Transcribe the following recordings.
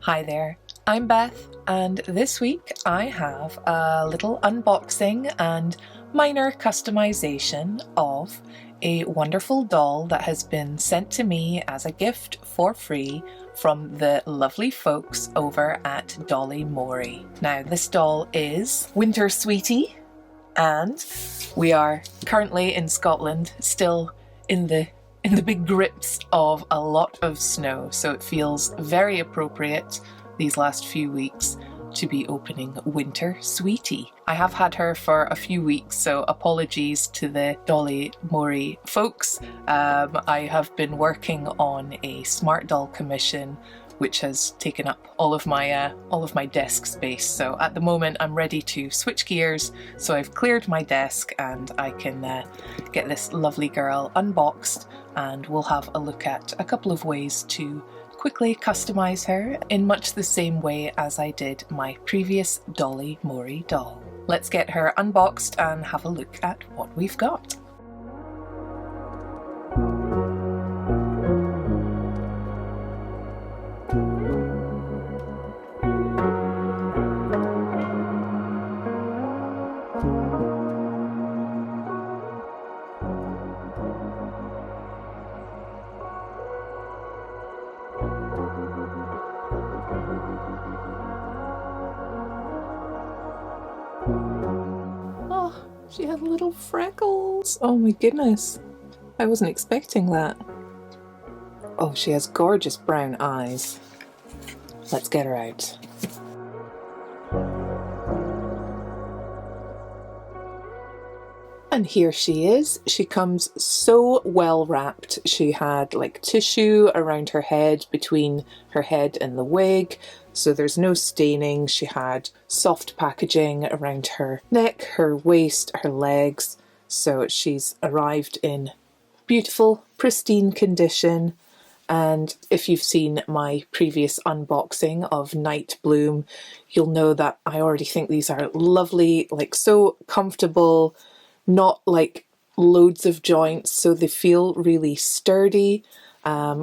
Hi there, I'm Beth, and this week I have a little unboxing and minor customization of a wonderful doll that has been sent to me as a gift for free from the lovely folks over at Dolly Mori. Now, this doll is Winter Sweetie, and we are currently in Scotland, still in the big grips of a lot of snow, so it feels very appropriate these last few weeks to be opening Winter Sweetie. I have had her for a few weeks, so apologies to the Dolly Mori folks. I have been working on a smart doll commission which has taken up all of my desk space. So at the moment I'm ready to switch gears, so I've cleared my desk and I can get this lovely girl unboxed, and we'll have a look at a couple of ways to quickly customize her in much the same way as I did my previous Dolly Mori doll. Let's get her unboxed and have a look at what we've got. Oh, she has little freckles. Oh my goodness. I wasn't expecting that. Oh, she has gorgeous brown eyes. Let's get her out. And here she is. She comes so well wrapped. She had like tissue around her head, between her head and the wig, so there's no staining. She had soft packaging around her neck, her waist, her legs, so she's arrived in beautiful, pristine condition. And if you've seen my previous unboxing of Night Bloom, you'll know that I already think these are lovely, like so comfortable, not like loads of joints, so they feel really sturdy.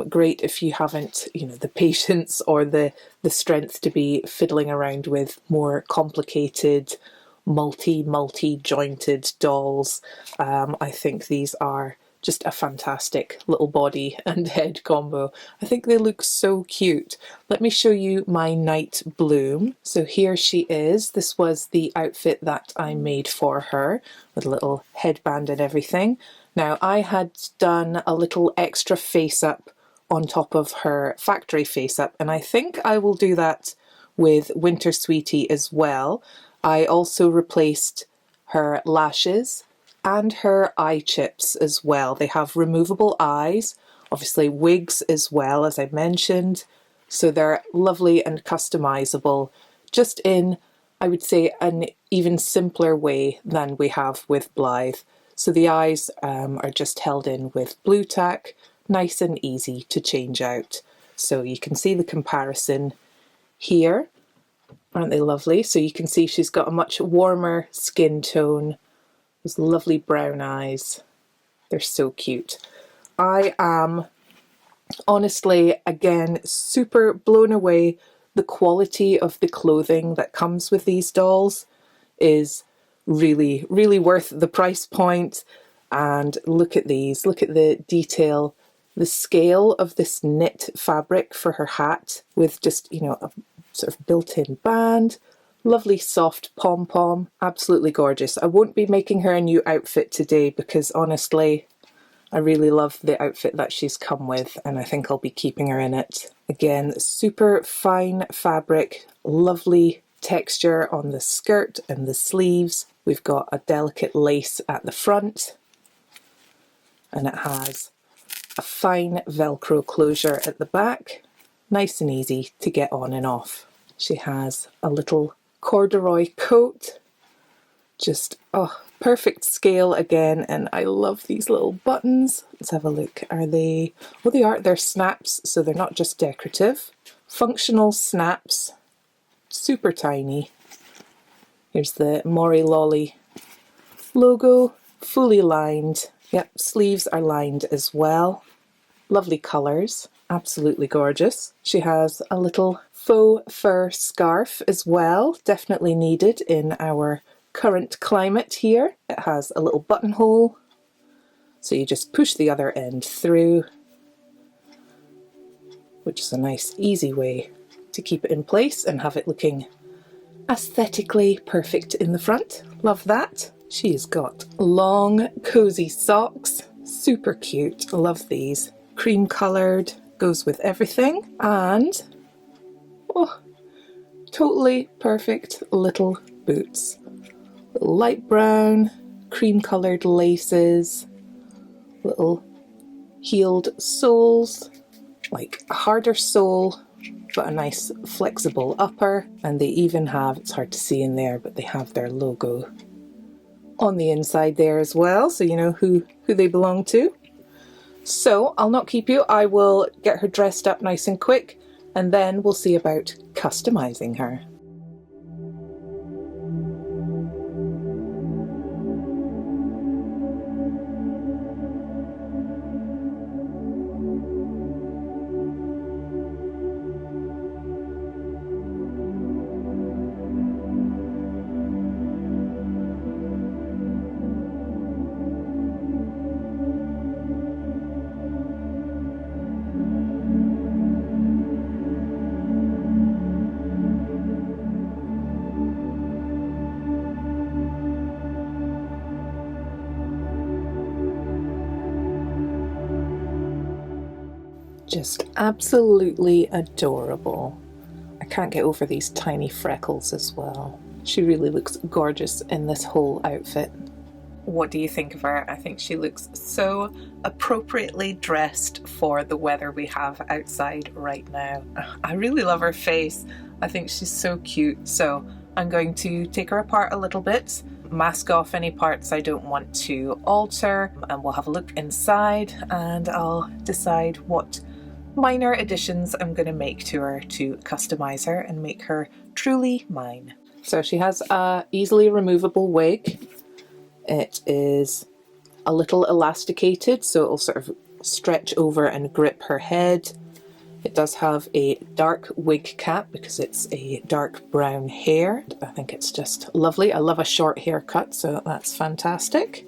Great if you haven't, the patience or the strength to be fiddling around with more complicated, multi-jointed dolls. I think these are just a fantastic little body and head combo. I think they look so cute. Let me show you my Night Bloom. So here she is. This was the outfit that I made for her, with a little headband and everything. Now, I had done a little extra face up on top of her factory face up, and I think I will do that with Winter Sweetie as well. I also replaced her lashes and her eye chips as well. They have removable eyes, obviously wigs as well, as I mentioned, so they're lovely and customizable, just in, I would say, an even simpler way than we have with Blythe. So the eyes are just held in with blue tack, nice and easy to change out. So you can see the comparison here. Aren't they lovely? So you can see she's got a much warmer skin tone, those lovely brown eyes. They're so cute. I am honestly, again, super blown away. The quality of the clothing that comes with these dolls is really, really worth the price point. And look at these, look at the detail, the scale of this knit fabric for her hat with just, a sort of built-in band. Lovely soft pom-pom, absolutely gorgeous. I won't be making her a new outfit today because honestly, I really love the outfit that she's come with, and I think I'll be keeping her in it. Again, super fine fabric, lovely texture on the skirt and the sleeves. We've got a delicate lace at the front, and it has a fine Velcro closure at the back. Nice and easy to get on and off. She has a little corduroy coat, just perfect scale again, and I love these little buttons. Let's have a look. Are they? Oh, they are. They're snaps, so they're not just decorative. Functional snaps, super tiny. Here's the Mori Lolly logo, fully lined. Yep, sleeves are lined as well. Lovely colours. absolutely gorgeous. She has a little faux fur scarf as well, definitely needed in our current climate here. It has a little buttonhole, so you just push the other end through, which is a nice easy way to keep it in place and have it looking aesthetically perfect in the front. Love that. She's got long cozy socks, super cute. Love these. Cream coloured, goes with everything, and oh, totally perfect little boots. Little light brown, cream coloured laces, little heeled soles, like a harder sole but a nice flexible upper, and they even have, it's hard to see in there, but they have their logo on the inside there as well, so you know who they belong to. So I'll not keep you, I will get her dressed up nice and quick, and then we'll see about customizing her. Just absolutely adorable. I can't get over these tiny freckles as well. She really looks gorgeous in this whole outfit. What do you think of her? I think she looks so appropriately dressed for the weather we have outside right now. I really love her face. I think she's so cute. So I'm going to take her apart a little bit, mask off any parts I don't want to alter, and we'll have a look inside and I'll decide what minor additions I'm going to make to her to customize her and make her truly mine. So she has a easily removable wig. It is a little elasticated, so it'll sort of stretch over and grip her head. It does have a dark wig cap because it's a dark brown hair. I think it's just lovely. I love a short haircut, so that's fantastic.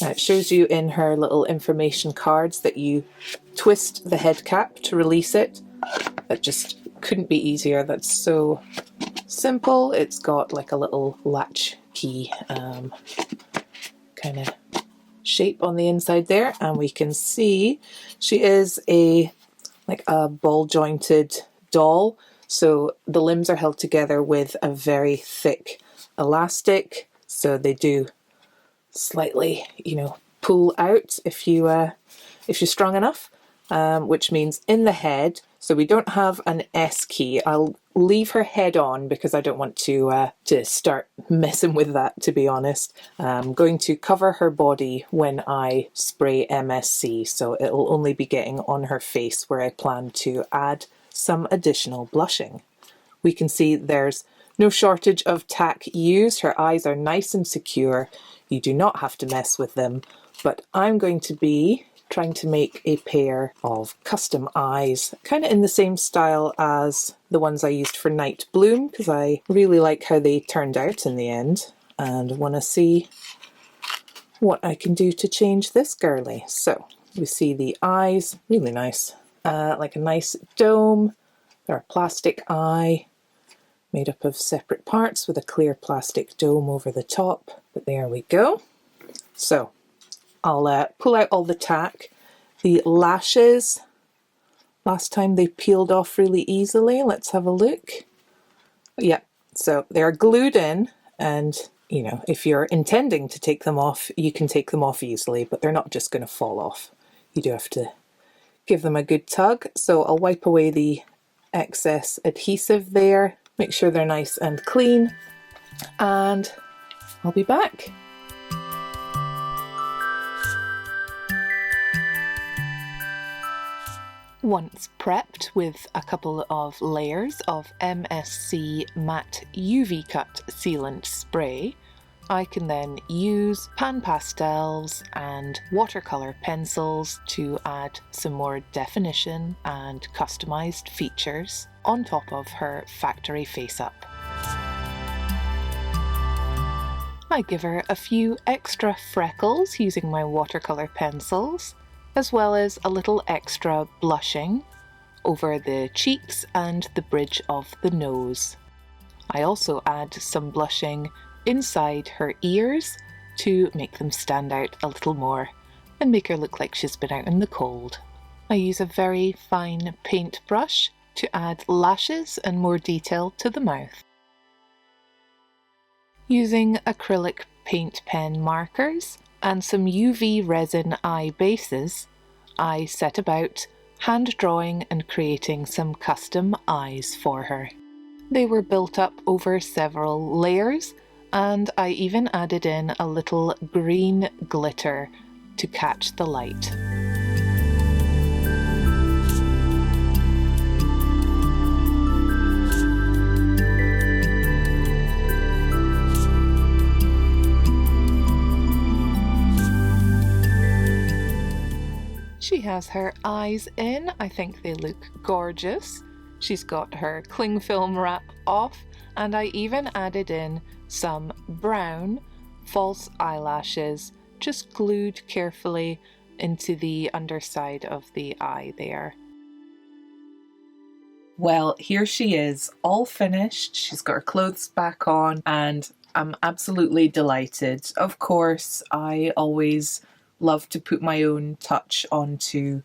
Now it shows you in her little information cards that you twist the head cap to release it. That just couldn't be easier. That's so simple. It's got like a little latch key kind of shape on the inside there, and we can see she is like a ball jointed doll, so the limbs are held together with a very thick elastic, so they do slightly, you know, pull out if you're strong enough, which means in the head, so we don't have an S key. I'll leave her head on because I don't want to start messing with that, to be honest. I'm going to cover her body when I spray MSC, so it'll only be getting on her face where I plan to add some additional blushing. We can see there's no shortage of tack used. Her eyes are nice and secure. You do not have to mess with them, but I'm going to be trying to make a pair of custom eyes, kind of in the same style as the ones I used for Night Bloom, because I really like how they turned out in the end and want to see what I can do to change this girly. So we see the eyes, really nice, like a nice dome. They're a plastic eye made up of separate parts with a clear plastic dome over the top, but there we go. So I'll pull out all the tack. The lashes, last time they peeled off really easily. Let's have a look. Yeah, so they're glued in, and you know, if you're intending to take them off, you can take them off easily, but they're not just going to fall off. You do have to give them a good tug. So I'll wipe away the excess adhesive there, make sure they're nice and clean, and I'll be back. Once prepped with a couple of layers of MSC Matte UV Cut Sealant Spray, I can then use pan pastels and watercolour pencils to add some more definition and customised features on top of her factory face-up. I give her a few extra freckles using my watercolour pencils, as well as a little extra blushing over the cheeks and the bridge of the nose. I also add some blushing inside her ears to make them stand out a little more and make her look like she's been out in the cold. I use a very fine paintbrush to add lashes and more detail to the mouth. Using acrylic paint pen markers and some UV resin eye bases, I set about hand drawing and creating some custom eyes for her. They were built up over several layers, and I even added in a little green glitter to catch the light. She has her eyes in. I think they look gorgeous. She's got her cling film wrap off, and I even added in some brown false eyelashes, just glued carefully into the underside of the eye there. Well, here she is, all finished. She's got her clothes back on, and I'm absolutely delighted. Of course, I always love to put my own touch onto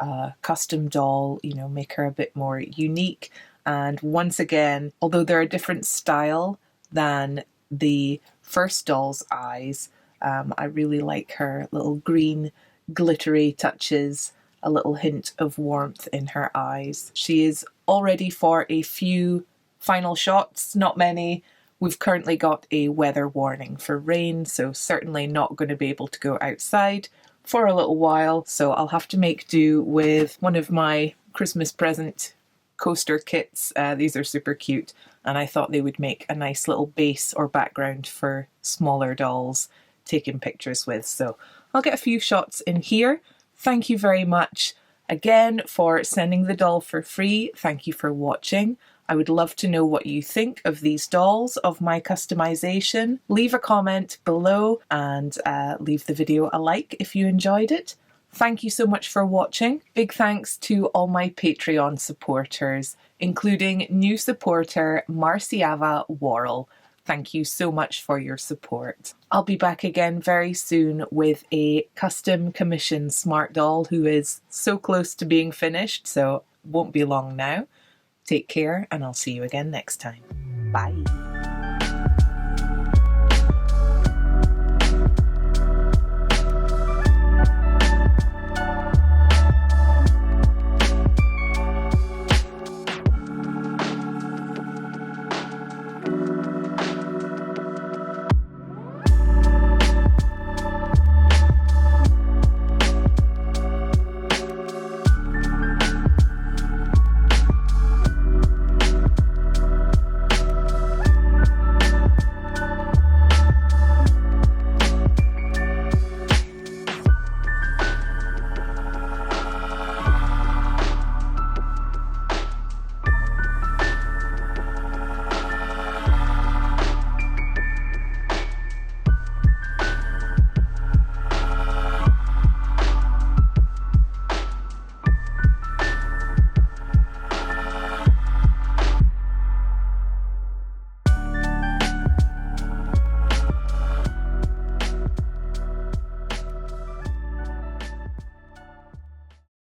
a custom doll, you know, make her a bit more unique. And once again, although they're a different style than the first doll's eyes, I really like her little green glittery touches, a little hint of warmth in her eyes. She is all ready for a few final shots, not many. We've currently got a weather warning for rain, so certainly not going to be able to go outside for a little while. So I'll have to make do with one of my Christmas present coaster kits. These are super cute, and I thought they would make a nice little base or background for smaller dolls taking pictures with. So I'll get a few shots in here. Thank you very much again for sending the doll for free. Thank you for watching. I would love to know what you think of these dolls, of my customization. Leave a comment below and leave the video a like if you enjoyed it. Thank you so much for watching. Big thanks to all my Patreon supporters, including new supporter Marciava Worrell. Thank you so much for your support. I'll be back again very soon with a custom commission smart doll who is so close to being finished, so won't be long now. Take care, and I'll see you again next time. Bye.